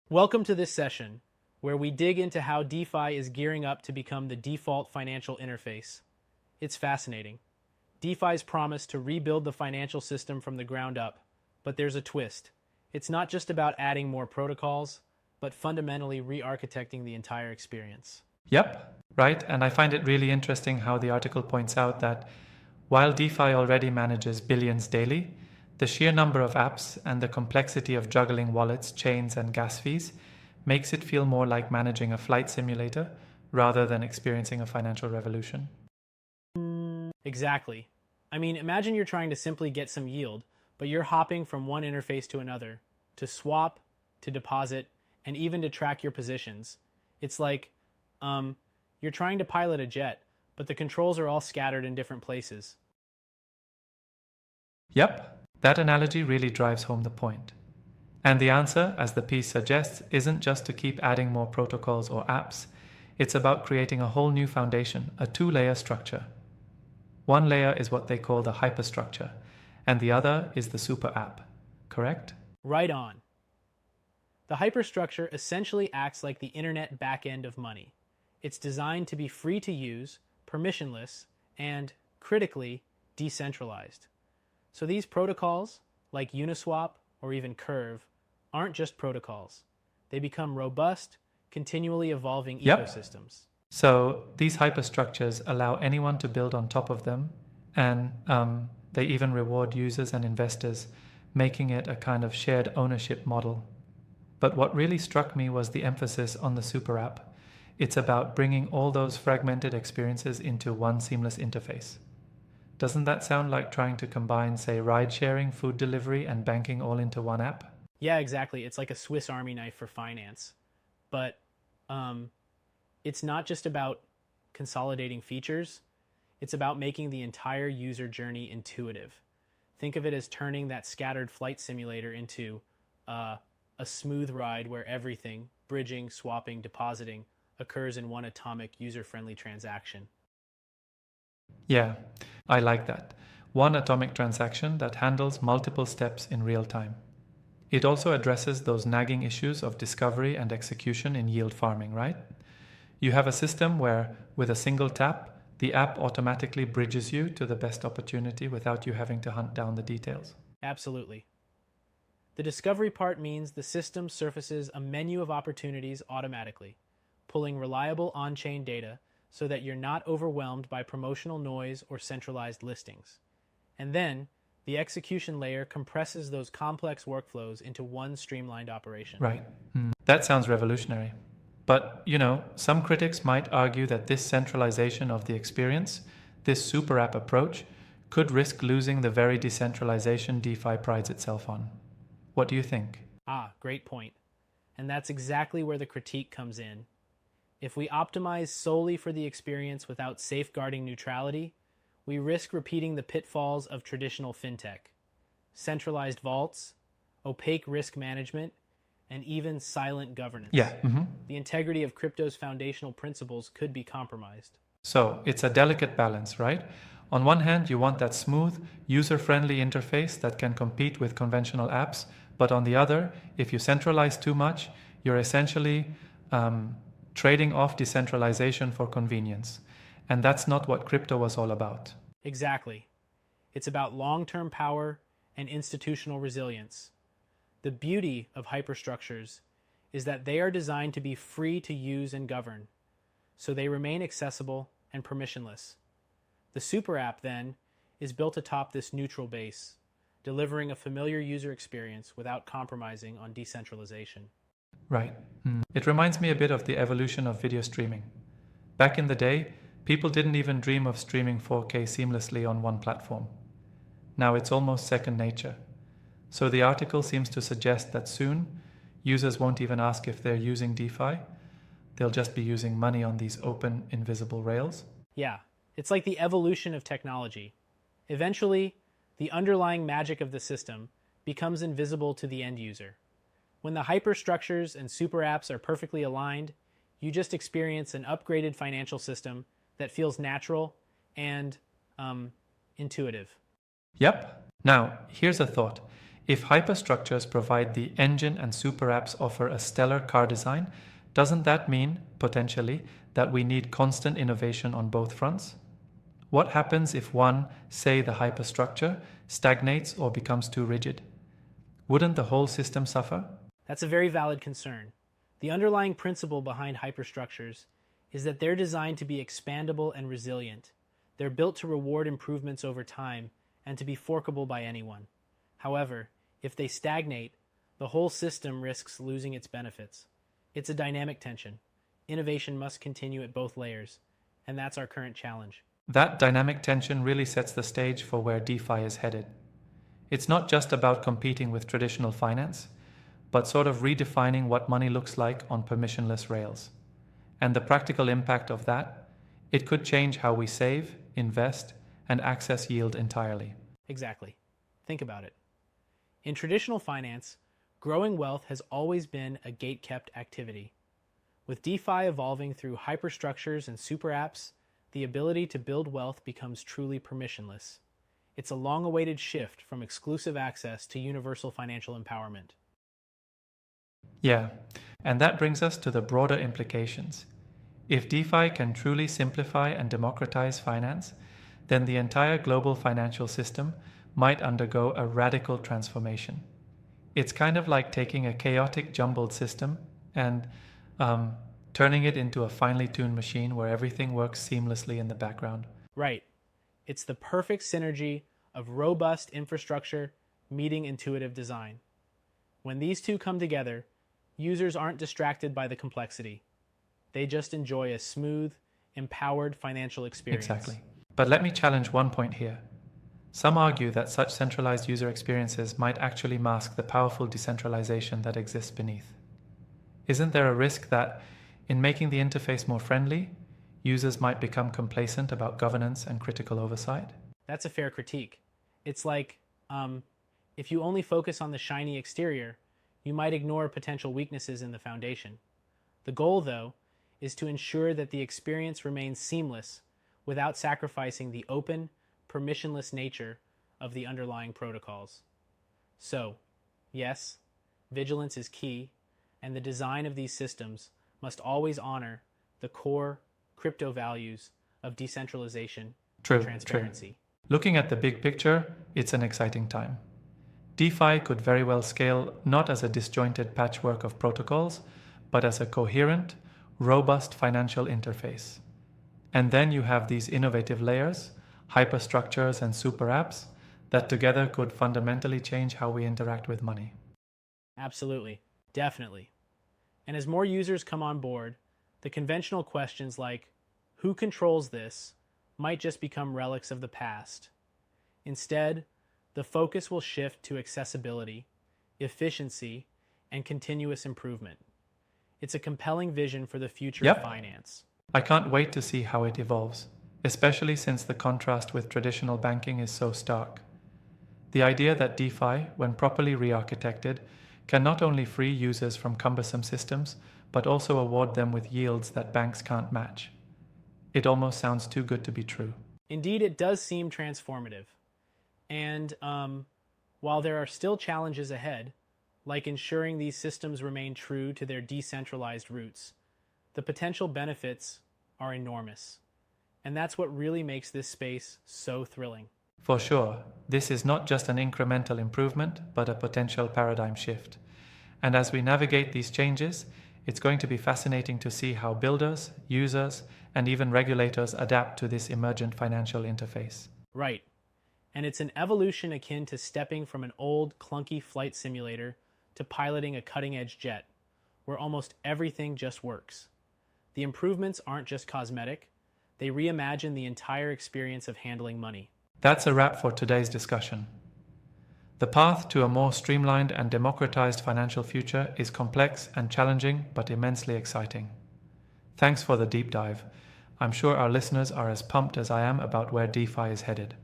Welcome to this session, where we dig into how DeFi is gearing up to become the default financial interface. It's fascinating. DeFi's promise to rebuild the financial system from the ground up, but there's a twist. It's not just about adding more protocols, but fundamentally re-architecting the entire experience. Yep, right. And I find it really interesting how the article points out that while DeFi already manages billions daily, the sheer number of apps and the complexity of juggling wallets, chains, and gas fees makes it feel more like managing a flight simulator rather than experiencing a financial revolution. Exactly. I mean, imagine you're trying to simply get some yield, but you're hopping from one interface to another, to swap, to deposit, and even to track your positions. It's like, you're trying to pilot a jet, but the controls are all scattered in different places. Yep, that analogy really drives home the point. And the answer, as the piece suggests, isn't just to keep adding more protocols or apps. It's about creating a whole new foundation, a two-layer structure. One layer is what they call the hyperstructure, and the other is the super app, correct? Right on. The hyperstructure essentially acts like the internet backend of money. It's designed to be free to use, permissionless, and, critically, decentralized. So these protocols, like Uniswap or even Curve, aren't just protocols. They become robust, continually evolving Yep. ecosystems. So these hyperstructures allow anyone to build on top of them, and they even reward users and investors, making it a kind of shared ownership model. But what really struck me was the emphasis on the super app. It's about bringing all those fragmented experiences into one seamless interface. Doesn't that sound like trying to combine, say, ride sharing, food delivery, and banking all into one app? Yeah, exactly. It's like a Swiss Army knife for finance. But um, it's not just about consolidating features, it's about making the entire user journey intuitive. Think of it as turning that scattered flight simulator into a smooth ride where everything, bridging, swapping, depositing, occurs in one atomic, user friendly transaction. Yeah, I like that. One atomic transaction that handles multiple steps in real time. It also addresses those nagging issues of discovery and execution in yield farming, right? You have a system where, with a single tap, the app automatically bridges you to the best opportunity without you having to hunt down the details. Absolutely. The discovery part means the system surfaces a menu of opportunities automatically, pulling reliable on chain data so that you're not overwhelmed by promotional noise or centralized listings. And then, the execution layer compresses those complex workflows into one streamlined operation. Right. That sounds revolutionary. But, some critics might argue that this centralization of the experience, this super app approach, could risk losing the very decentralization DeFi prides itself on. What do you think? Ah, great point. And that's exactly where the critique comes in. If we optimize solely for the experience without safeguarding neutrality, we risk repeating the pitfalls of traditional fintech: centralized vaults, opaque risk management, and even silent governance. Yeah. The integrity of crypto's foundational principles could be compromised. So it's a delicate balance, right? On one hand, you want that smooth, user-friendly interface that can compete with conventional apps, but on the other, if you centralize too much, you're essentially trading off decentralization for convenience. And that's not what crypto was all about. Exactly. It's about long-term power and institutional resilience. The beauty of hyperstructures is that they are designed to be free to use and govern, so they remain accessible and permissionless. The super app, then, is built atop this neutral base, delivering a familiar user experience without compromising on decentralization. Right. It reminds me a bit of the evolution of video streaming. Back in the day, people didn't even dream of streaming 4K seamlessly on one platform. Now it's almost second nature. So the article seems to suggest that soon, users won't even ask if they're using DeFi. They'll just be using money on these open, invisible rails. Yeah, it's like the evolution of technology. Eventually, the underlying magic of the system becomes invisible to the end user. When the hyperstructures and super apps are perfectly aligned, you just experience an upgraded financial system that feels natural and intuitive. Yep. Now, here's a thought. If hyperstructures provide the engine and super apps offer a stellar car design, doesn't that mean, potentially, that we need constant innovation on both fronts? What happens if one, say the hyperstructure, stagnates or becomes too rigid? Wouldn't the whole system suffer? That's a very valid concern. The underlying principle behind hyperstructures is that they're designed to be expandable and resilient. They're built to reward improvements over time and to be forkable by anyone. However, if they stagnate, the whole system risks losing its benefits. It's a dynamic tension. Innovation must continue at both layers, and that's our current challenge. That dynamic tension really sets the stage for where DeFi is headed. It's not just about competing with traditional finance, but sort of redefining what money looks like on permissionless rails. And the practical impact of that, it could change how we save, invest, and access yield entirely. Exactly. Think about it. In traditional finance, growing wealth has always been a gate-kept activity. With DeFi evolving through hyperstructures and super apps, the ability to build wealth becomes truly permissionless. It's a long-awaited shift from exclusive access to universal financial empowerment. Yeah, and that brings us to the broader implications. If DeFi can truly simplify and democratize finance, then the entire global financial system might undergo a radical transformation. It's kind of like taking a chaotic, jumbled system and turning it into a finely tuned machine where everything works seamlessly in the background. Right. It's the perfect synergy of robust infrastructure meeting intuitive design. When these two come together, users aren't distracted by the complexity. They just enjoy a smooth, empowered financial experience. Exactly. But let me challenge one point here. Some argue that such centralized user experiences might actually mask the powerful decentralization that exists beneath. Isn't there a risk that, in making the interface more friendly, users might become complacent about governance and critical oversight? That's a fair critique. It's like, if you only focus on the shiny exterior, you might ignore potential weaknesses in the foundation. The goal, though, is to ensure that the experience remains seamless without sacrificing the open, permissionless nature of the underlying protocols. So, yes, vigilance is key, and the design of these systems must always honor the core crypto values of decentralization and transparency. Looking at the big picture, it's an exciting time. DeFi could very well scale not as a disjointed patchwork of protocols, but as a coherent, robust financial interface. And then you have these innovative layers, hyperstructures and super apps, that together could fundamentally change how we interact with money. Absolutely. Definitely. And as more users come on board, the conventional questions like, who controls this, might just become relics of the past. Instead, the focus will shift to accessibility, efficiency, and continuous improvement. It's a compelling vision for the future of finance. I can't wait to see how it evolves, especially since the contrast with traditional banking is so stark. The idea that DeFi, when properly re-architected, can not only free users from cumbersome systems, but also award them with yields that banks can't match. It almost sounds too good to be true. Indeed, it does seem transformative. And while there are still challenges ahead, like ensuring these systems remain true to their decentralized roots, the potential benefits are enormous. And that's what really makes this space so thrilling. For sure, this is not just an incremental improvement, but a potential paradigm shift. And as we navigate these changes, it's going to be fascinating to see how builders, users, and even regulators adapt to this emergent financial interface. Right. And it's an evolution akin to stepping from an old, clunky flight simulator to piloting a cutting-edge jet, where almost everything just works. The improvements aren't just cosmetic, they reimagine the entire experience of handling money. That's a wrap for today's discussion. The path to a more streamlined and democratized financial future is complex and challenging, but immensely exciting. Thanks for the deep dive. I'm sure our listeners are as pumped as I am about where DeFi is headed.